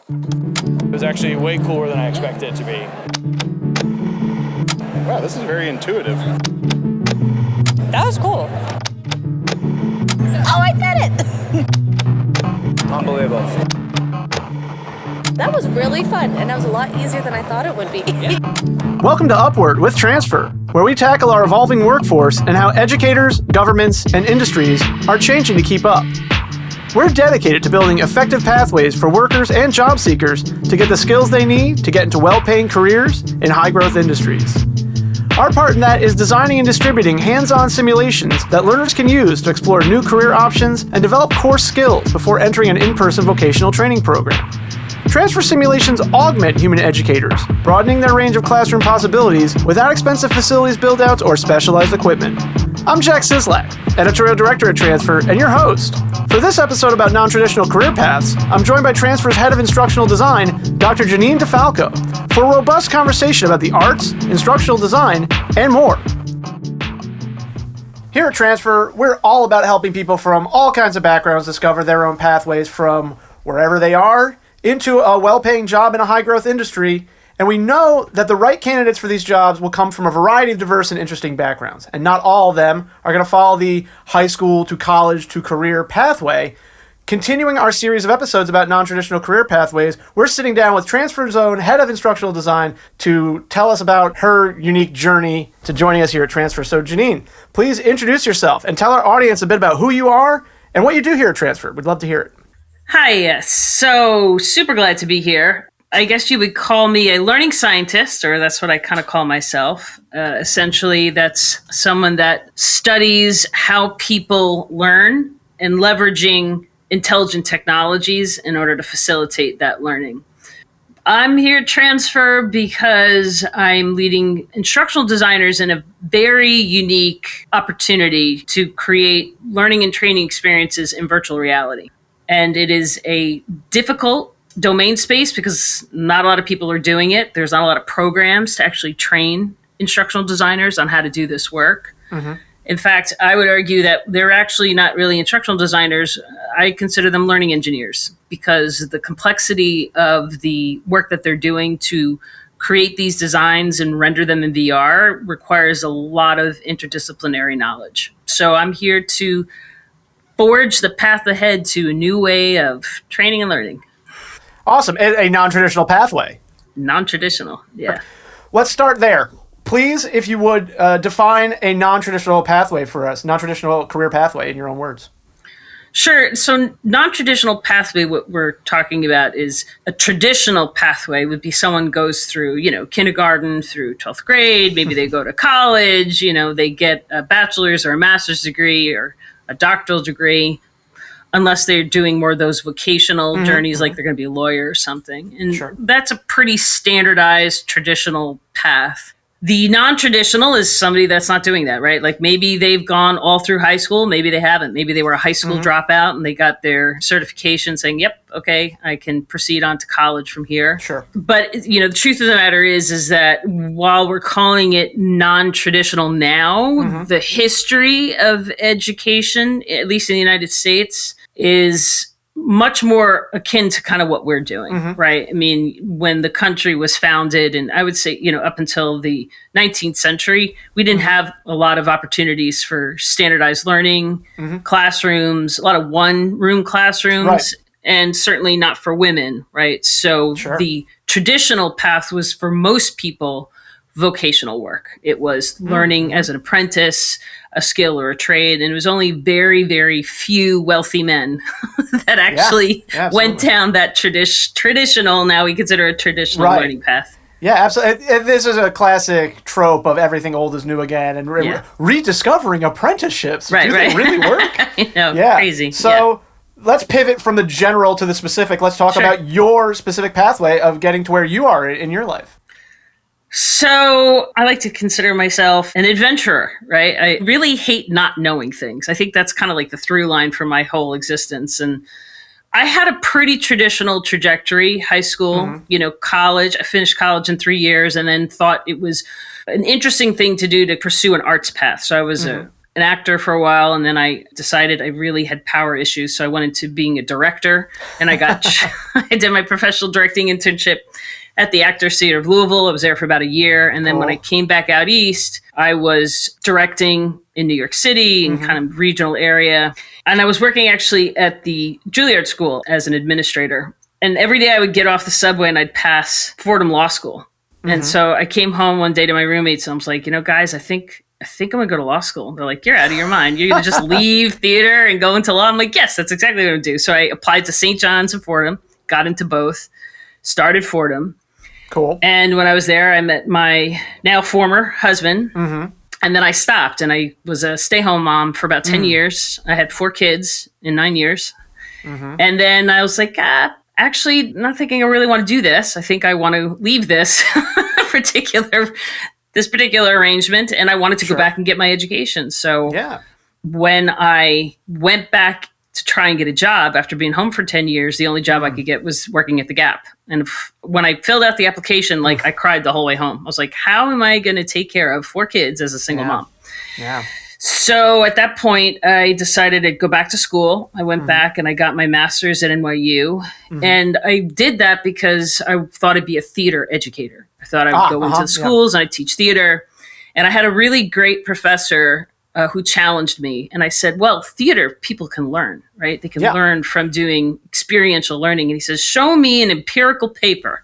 It was actually way cooler than I expected it to be. Wow, this is very intuitive. That was cool. Oh, I did it! Unbelievable. That was really fun, and that was a lot easier than I thought it would be. Welcome to Upward with Transfr, where we tackle our evolving workforce and how educators, governments, and industries are changing to keep up. We're dedicated to building effective pathways for workers and job seekers to get the skills they need to get into well-paying careers in high-growth industries. Our part in that is designing and distributing hands-on simulations that learners can use to explore new career options and develop core skills before entering an in-person vocational training program. Transfr simulations augment human educators, broadening their range of classroom possibilities without expensive facilities build-outs or specialized equipment. I'm Jack Sislak, Editorial Director at Transfr, and your host. For this episode about non-traditional career paths, I'm joined by Transfr's Head of Instructional Design, Dr. Jeanine A DeFalco, for a robust conversation about the arts, instructional design, and more. Here at Transfr, we're all about helping people from all kinds of backgrounds discover their own pathways from wherever they are into a well-paying job in a high-growth industry, and we know that the right candidates for these jobs will come from a variety of diverse and interesting backgrounds, and not all of them are going to follow the high school to college to career pathway. Continuing our series of episodes about non-traditional career pathways, we're sitting down with Transfr's own Head of Instructional Design to tell us about her unique journey to joining us here at Transfr. So Jeanine, please introduce yourself and tell our audience a bit about who you are and what you do here at Transfr. We'd love to hear it. Hi, yes. So super glad to be here. I guess you would call me a learning scientist, or that's what I kind of call myself. Essentially, that's someone that studies how people learn and leveraging intelligent technologies in order to facilitate that learning. I'm here at Transfr because I'm leading instructional designers in a very unique opportunity to create learning and training experiences in virtual reality. And it is a difficult domain space because not a lot of people are doing it. There's not a lot of programs to actually train instructional designers on how to do this work. Mm-hmm. In fact, I would argue that they're actually not really instructional designers. I consider them learning engineers because the complexity of the work that they're doing to create these designs and render them in VR requires a lot of interdisciplinary knowledge. So I'm here to forge the path ahead to a new way of training and learning. Awesome. A non-traditional pathway. Non-traditional, yeah. Let's start there. Please, if you would, define a non-traditional pathway for us, non-traditional career pathway in your own words. Sure. So non-traditional pathway, what we're talking about is a traditional pathway would be someone goes through, kindergarten through 12th grade. Maybe they go to college, they get a bachelor's or a master's degree or a doctoral degree, unless they're doing more of those vocational journeys, like they're going to be a lawyer or something. And Sure. That's a pretty standardized traditional path. The non-traditional is somebody that's not doing that, right? Like maybe they've gone all through high school. Maybe they haven't. Maybe they were a high school dropout and they got their certification saying, yep, okay, I can proceed on to college from here. Sure. But, the truth of the matter is that while we're calling it non-traditional now, the history of education, at least in the United States, is much more akin to kind of what we're doing, right? I mean, when the country was founded, and I would say, up until the 19th century, we didn't have a lot of opportunities for standardized learning, classrooms, a lot of one-room classrooms, Right. and certainly not for women, right? So Sure. The traditional path was for most people vocational work. It was learning as an apprentice, a skill or a trade, and it was only very, very few wealthy men that actually went down that traditional, now we consider a traditional Right. learning path. Yeah, absolutely. This is a classic trope of everything old is new again and rediscovering apprenticeships. Right, Do right. they really work? I know, Yeah. crazy. So let's pivot from the general to the specific. Let's talk Sure. about your specific pathway of getting to where you are in your life. So I like to consider myself an adventurer, right? I really hate not knowing things. I think that's kind of like the through line for my whole existence. And I had a pretty traditional trajectory, high school, college. I finished college in 3 years and then thought it was an interesting thing to do to pursue an arts path. So I was an an actor for a while, and then I decided I really had power issues, so I went into being a director, and I did my professional directing internship at the Actors Theater of Louisville. I was there for about a year, and then when I came back out east, I was directing in New York City, in kind of regional area, and I was working actually at the Juilliard School as an administrator. And every day I would get off the subway and I'd pass Fordham Law School. And so I came home one day to my roommates, and I was like, guys, I think I'm going to go to law school. They're like, you're out of your mind. You're going to just leave theater and go into law? I'm like, yes, that's exactly what I'm going to do. So I applied to St. John's and Fordham, got into both, started Fordham. Cool. And when I was there, I met my now former husband. And then I stopped, and I was a stay-home mom for about 10 years. I had 4 kids in 9 years. And then I was like, actually, not thinking I really want to do this. I think I want to leave this particular arrangement, and I wanted to go back and get my education. So when I went back to try and get a job after being home for 10 years, the only job I could get was working at the Gap. And when I filled out the application, like I cried the whole way home. I was like, how am I going to take care of 4 kids as a single mom? So at that point, I decided to go back to school. I went back and I got my master's at NYU. And I did that because I thought I'd be a theater educator. I thought I would go into the schools and I'd teach theater. And I had a really great professor who challenged me. And I said, well, theater, people can learn, right? They can learn from doing experiential learning. And he says, show me an empirical paper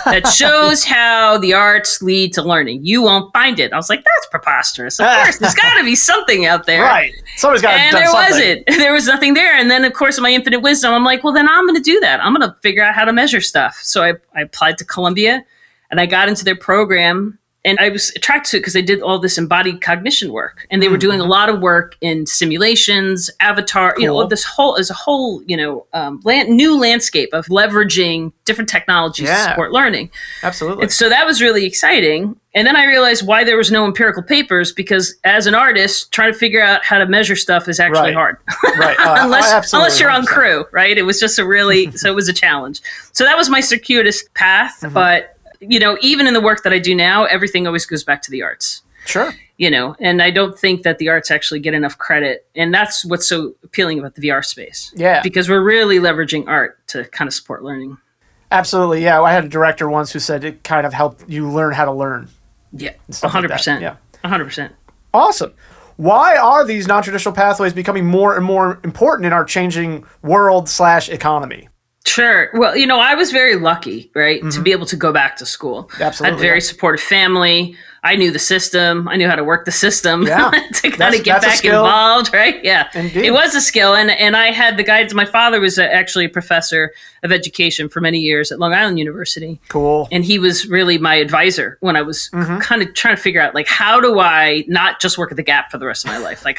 that shows how the arts lead to learning. You won't find it. I was like, that's preposterous. Of course, there's got to be something out there. Right. Somebody's got to do something. And there wasn't. There was nothing there. And then, of course, in my infinite wisdom, I'm like, well, then I'm going to do that. I'm going to figure out how to measure stuff. So I applied to Columbia, and I got into their program. And I was attracted to it because they did all this embodied cognition work, and they were doing a lot of work in simulations, avatar. Cool. This whole new landscape of leveraging different technologies to support learning. Absolutely. And so that was really exciting. And then I realized why there was no empirical papers, because as an artist, trying to figure out how to measure stuff is actually hard. Right. Unless you're on crew, right? It was just so it was a challenge. So that was my circuitous path, but even in the work that I do now, everything always goes back to the arts. Sure. And I don't think that the arts actually get enough credit. And that's what's so appealing about the VR space. Yeah. Because we're really leveraging art to kind of support learning. Absolutely. Yeah. I had a director once who said it kind of helped you learn how to learn. Yeah. 100%. Yeah. 100%. Awesome. Why are these non-traditional pathways becoming more and more important in our changing world/economy? Sure. Well, I was very lucky, right, to be able to go back to school. Absolutely. I had a very supportive family. I knew the system. I knew how to work the system to kind of get back involved, right? Yeah. Indeed. It was a skill. And I had the guidance. My father was actually a professor of education for many years at Long Island University. Cool. And he was really my advisor when I was kind of trying to figure out, like, how do I not just work at the Gap for the rest of my life? Like,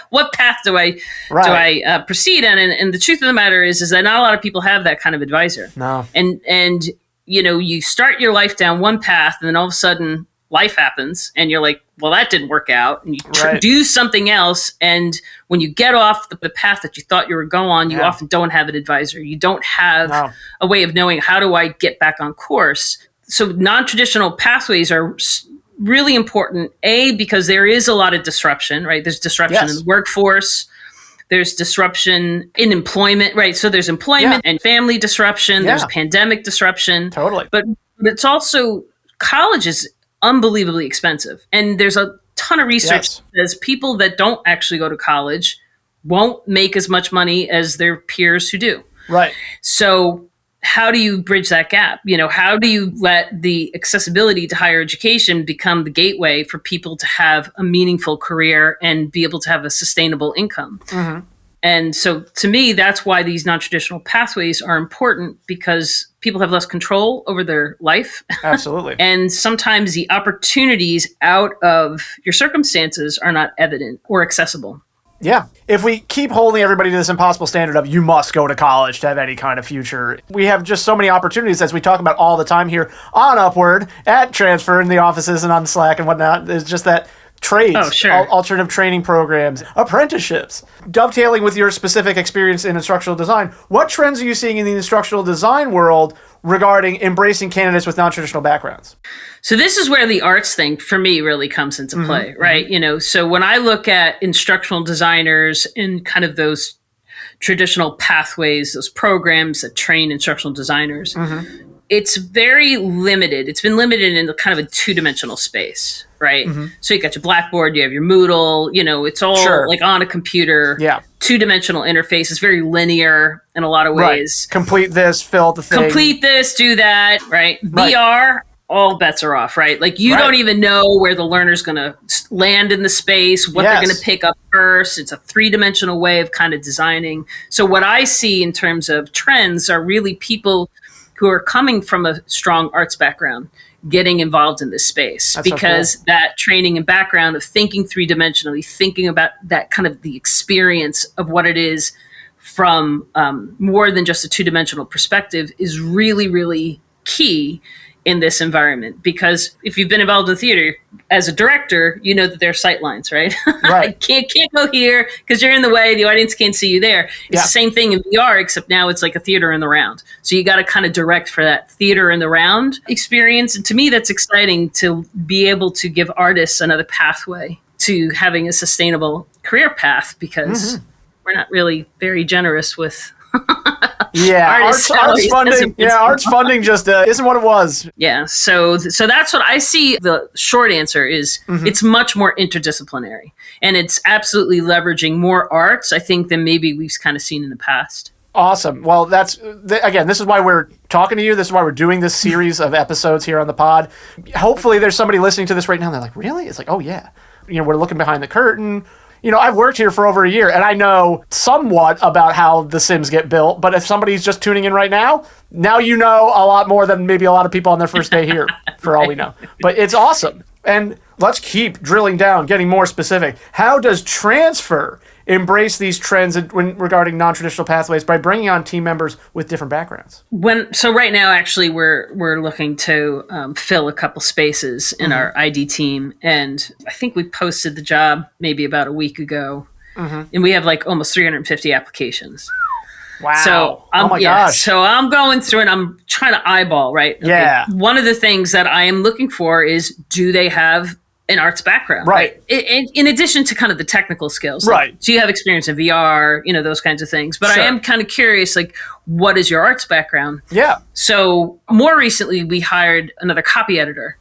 what path do I proceed in? And the truth of the matter is that not a lot of people have that kind of advisor. No. And you start your life down one path, and then all of a sudden life happens, and you're like, well, that didn't work out. And you do something else. And when you get off the path that you thought you were going on, you often don't have an advisor. You don't have a way of knowing, how do I get back on course? So non-traditional pathways are really important, because there is a lot of disruption, right? There's disruption in the workforce. There's disruption in employment, right? So there's employment and family disruption. There's pandemic disruption. Totally. But it's also, college is unbelievably expensive. And there's a ton of research that says people that don't actually go to college won't make as much money as their peers who do. Right. So how do you bridge that gap? How do you let the accessibility to higher education become the gateway for people to have a meaningful career and be able to have a sustainable income? And so to me, that's why these non-traditional pathways are important, because people have less control over their life. Absolutely. And sometimes the opportunities out of your circumstances are not evident or accessible. Yeah. If we keep holding everybody to this impossible standard of you must go to college to have any kind of future, we have just so many opportunities, as we talk about all the time here on Upward, at Transfr, in the offices and on Slack and whatnot. It's just that trades, alternative training programs, apprenticeships. Dovetailing with your specific experience in instructional design, what trends are you seeing in the instructional design world regarding embracing candidates with non-traditional backgrounds? So this is where the arts thing for me really comes into play, right? So when I look at instructional designers and kind of those traditional pathways, those programs that train instructional designers, it's very limited. It's been limited in the kind of a two-dimensional space, right? So you got your Blackboard, you have your Moodle, it's all like on a computer. Yeah. Two-dimensional interface. It's very linear in a lot of ways. Right. Complete this, fill the thing. Complete this, do that, right? VR, all bets are off, right? Like you don't even know where the learner's going to land in the space, what they're going to pick up first. It's a three-dimensional way of kind of designing. So what I see in terms of trends are really people who are coming from a strong arts background getting involved in this space. That's because so cool. That training and background of thinking three-dimensionally, thinking about that kind of the experience of what it is from more than just a two-dimensional perspective is really, really key in this environment. Because if you've been involved in theater as a director, you know that there are sight lines, right? Right. can't go here because you're in the way. The audience can't see you there. It's the same thing in VR, except now it's like a theater in the round. So you got to kind of direct for that theater in the round experience. And to me, that's exciting to be able to give artists another pathway to having a sustainable career path, because we're not really very generous with arts funding. Yeah, arts funding just isn't what it was. Yeah, so that's what I see. The short answer is it's much more interdisciplinary, and it's absolutely leveraging more arts, I think, than maybe we've kind of seen in the past. Awesome. Well, again, this is why we're talking to you. This is why we're doing this series of episodes here on the pod. Hopefully there's somebody listening to this right now and they're like, really? It's like, oh yeah. We're looking behind the curtain. I've worked here for over a year, and I know somewhat about how the Sims get built, but if somebody's just tuning in right now you know a lot more than maybe a lot of people on their first day here, for all we know. But it's awesome. And let's keep drilling down, getting more specific. How does Transfr embrace these trends regarding non-traditional pathways by bringing on team members with different backgrounds? So right now, actually, we're looking to fill a couple spaces in our ID team, and I think we posted the job maybe about a week ago, and we have like almost 350 applications. Wow! So gosh! So I'm going through and I'm trying to eyeball, right? Okay. Yeah. One of the things that I am looking for is, do they have an arts background, right? In addition to kind of the technical skills, right? Do you have experience in VR, those kinds of things? But Sure. I am kind of curious, like, what is your arts background? Yeah. So more recently, we hired another copy editor,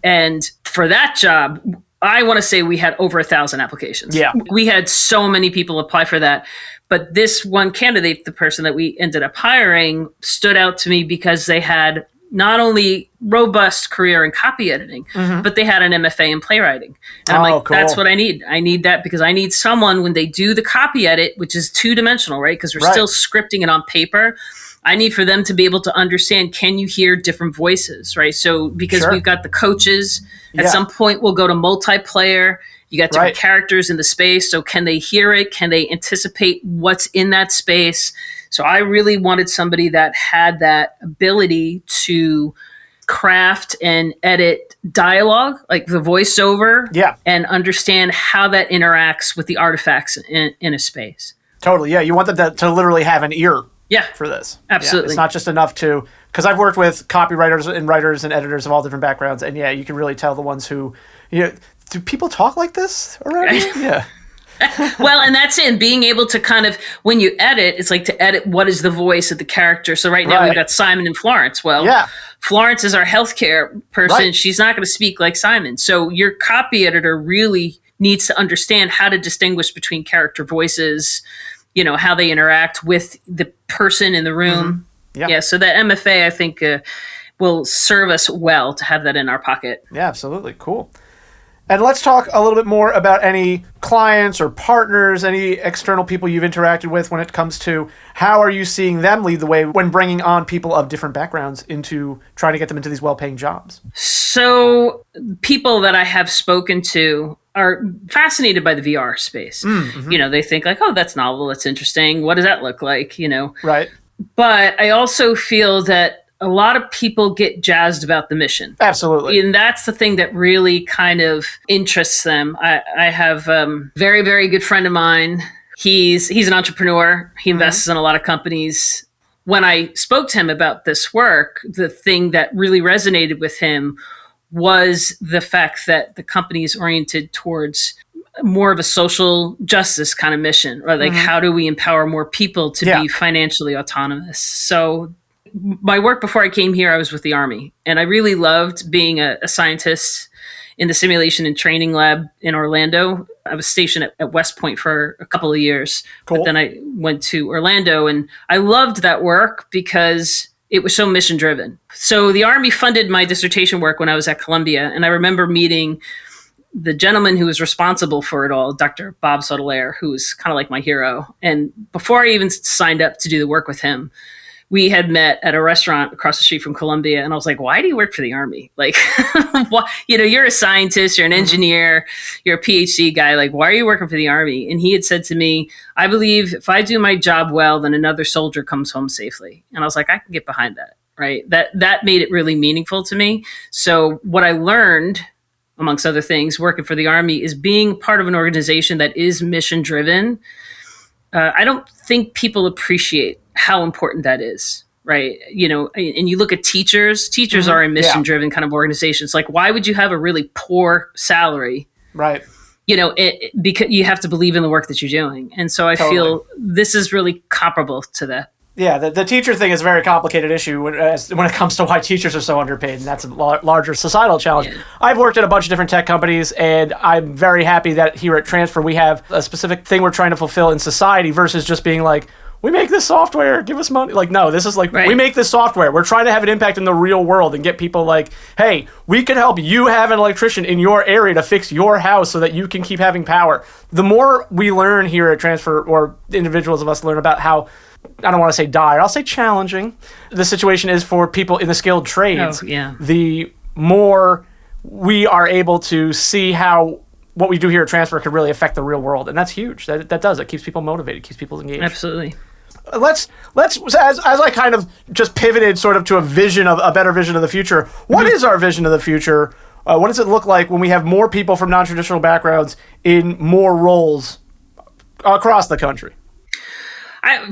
and for that job, I want to say we had over 1,000 applications. Yeah. We had so many people apply for that. But this one candidate, the person that we ended up hiring, stood out to me because they had not only robust career in copy editing, but they had an MFA in playwriting. And I'm like, cool. That's what I need. I need that because I need someone when they do the copy edit, which is two-dimensional, right? Because we're still scripting it on paper. I need for them to be able to understand, can you hear different voices, right? So because we've got the coaches, at some point we'll go to multiplayer. You got different characters in the space. So can they hear it? Can they anticipate what's in that space? So I really wanted somebody that had that ability to craft and edit dialogue, like the voiceover, and understand how that interacts with the artifacts in a space. Totally. Yeah. You want them to literally have an ear for this. Absolutely. Yeah, it's not just enough because I've worked with copywriters and writers and editors of all different backgrounds. And you can really tell the ones who, do people talk like this around here? Yeah. Well, and that's it. And being able to kind of, when you edit, it's like to edit what is the voice of the character. So right now we've got Simon and Florence. Well, Florence is our healthcare person. Right. She's not going to speak like Simon. So your copy editor really needs to understand how to distinguish between character voices, how they interact with the person in the room. So that MFA, I think, will serve us well to have that in our pocket. Yeah, absolutely. Cool. And let's talk a little bit more about any clients or partners, any external people you've interacted with when it comes to how are you seeing them lead the way when bringing on people of different backgrounds into trying to get them into these well-paying jobs? So people that I have spoken to are fascinated by the VR space. They think like, oh, that's novel, that's interesting. What does that look like? Right. But I also feel that a lot of people get jazzed about the mission. Absolutely. And that's the thing that really kind of interests them. I have a very, very good friend of mine. He's an entrepreneur. He invests in a lot of companies. when I spoke to him about this work, the thing that really resonated with him was the fact that the company is oriented towards more of a social justice kind of mission, or like how do we empower more people to be financially autonomous? So my work before I came here, I was with the Army, and I really loved being a scientist in the simulation and training lab in Orlando. I was stationed at West Point for a couple of years, but then I went to Orlando, and I loved that work because it was so mission driven. So the Army funded my dissertation work when I was at Columbia, and I remember meeting the gentleman who was responsible for it all, Dr. Bob Sotomayor, who was kind of like my hero. And before I even signed up to do the work with him, we had met at a restaurant across the street from Columbia. And I was like, why do you work for the Army? Like, you're a scientist, you're an engineer, you're a PhD guy. Like, why are you working for the Army? And he had said to me, I believe if I do my job well, then another soldier comes home safely. And I was like, I can get behind that, right? That made it really meaningful to me. So what I learned, amongst other things, working for the Army, is being part of an organization that is mission driven. I don't think people appreciate how important that is, right? And you look at teachers are a mission driven kind of organization. It's like, why would you have a really poor salary? Right. Because you have to believe in the work that you're doing. And so I feel this is really comparable to that. Yeah, the teacher thing is a very complicated issue when it comes to why teachers are so underpaid, and that's a larger societal challenge. Yeah. I've worked at a bunch of different tech companies, and I'm very happy that here at Transfr we have a specific thing we're trying to fulfill in society versus just being like, we make this software, give us money. Like, no, this is like, we make this software. We're trying to have an impact in the real world and get people like, hey, we can help you have an electrician in your area to fix your house so that you can keep having power. The more we learn here at Transfr, or individuals of us learn about how, I don't want to say dire, I'll say challenging the situation is for people in the skilled trades, the more we are able to see how what we do here at Transfr could really affect the real world. And that's huge. That does. It keeps people motivated, keeps people engaged. Absolutely. Let's as I kind of just pivoted sort of to a better vision of the future. What is our vision of the future? What does it look like when we have more people from non-traditional backgrounds in more roles across the country?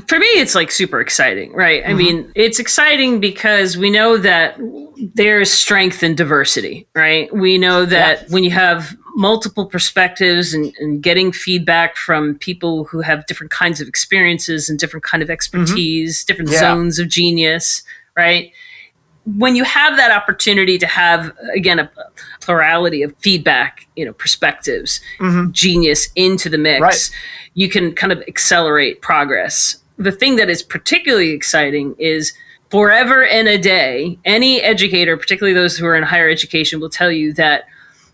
For me, it's like super exciting, right? I mean, it's exciting because we know that there's strength in diversity, right? We know that when you have multiple perspectives and getting feedback from people who have different kinds of experiences and different kind of expertise, different zones of genius, right? When you have that opportunity to have, again, a plurality of feedback, perspectives, genius into the mix, you can kind of accelerate progress. The thing that is particularly exciting is forever and a day, any educator, particularly those who are in higher education, will tell you that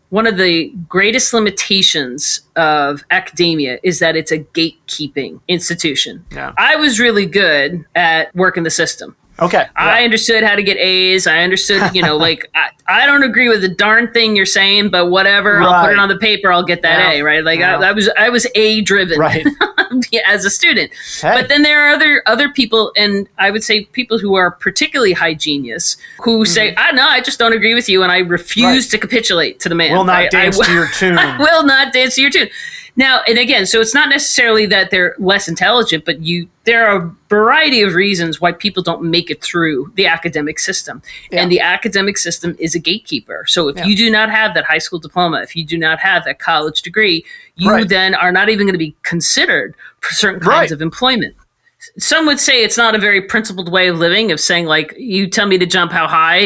one of the greatest limitations of academia is that it's a gatekeeping institution. Yeah. I was really good at working the system. Okay. I understood how to get A's. I understood, like, I don't agree with the darn thing you're saying, but whatever, I'll put it on the paper, I'll get that A, right? Like, I was A driven as a student. Hey. But then there are other people, and I would say people who are particularly high genius, who say, no, I just don't agree with you, and I refuse to capitulate to the man. Will not dance to your tune. I will not dance to your tune. Now, and again, so it's not necessarily that they're less intelligent, but there are a variety of reasons why people don't make it through the academic system. Yeah. And the academic system is a gatekeeper. So if you do not have that high school diploma, if you do not have that college degree, you then are not even going to be considered for certain kinds of employment. Some would say it's not a very principled way of living, of saying, like, you tell me to jump how high,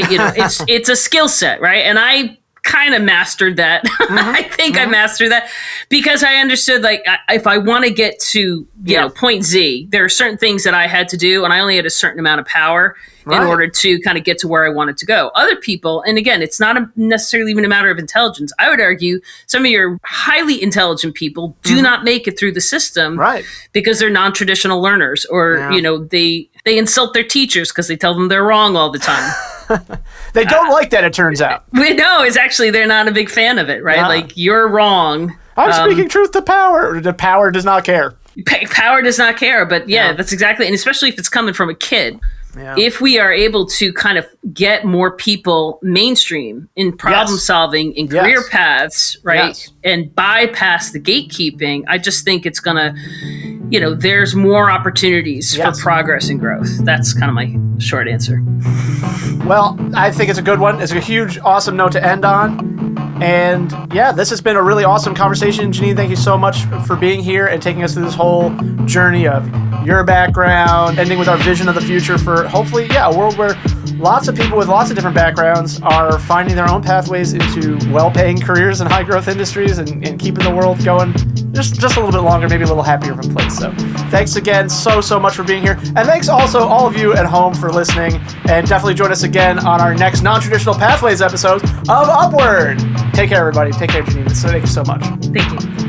it's a skill set, right? And I kind of mastered that. I think I mastered that because I understood, like, if I want to get to, point Z, there are certain things that I had to do, and I only had a certain amount of power in order to kind of get to where I wanted to go. Other people, and again, it's not necessarily even a matter of intelligence. I would argue some of your highly intelligent people do not make it through the system because they're non-traditional learners, or, they insult their teachers because they tell them they're wrong all the time. They don't like that, it turns out. No, it's actually, they're not a big fan of it, right? Like, you're wrong. I'm speaking truth to power. The power does not care. Power does not care, but that's exactly, and especially if it's coming from a kid. Yeah. If we are able to kind of get more people mainstream in problem solving in career paths, right, and bypass the gatekeeping, I just think it's going to there's more opportunities Yes. for progress and growth. That's kind of my short answer. Well, I think it's a good one. It's a huge, awesome note to end on. And yeah, this has been a really awesome conversation. Jeanine, thank you so much for being here and taking us through this whole journey of your background, ending with our vision of the future for hopefully, a world where lots of people with lots of different backgrounds are finding their own pathways into well-paying careers in high-growth industries and keeping the world going just a little bit longer, maybe a little happier of a place. So thanks again so much for being here. And thanks also all of you at home for listening. And definitely join us again on our next Non-Traditional Pathways episode of Upward. Take care, everybody. Take care, Jeanine. So thank you so much. Thank you.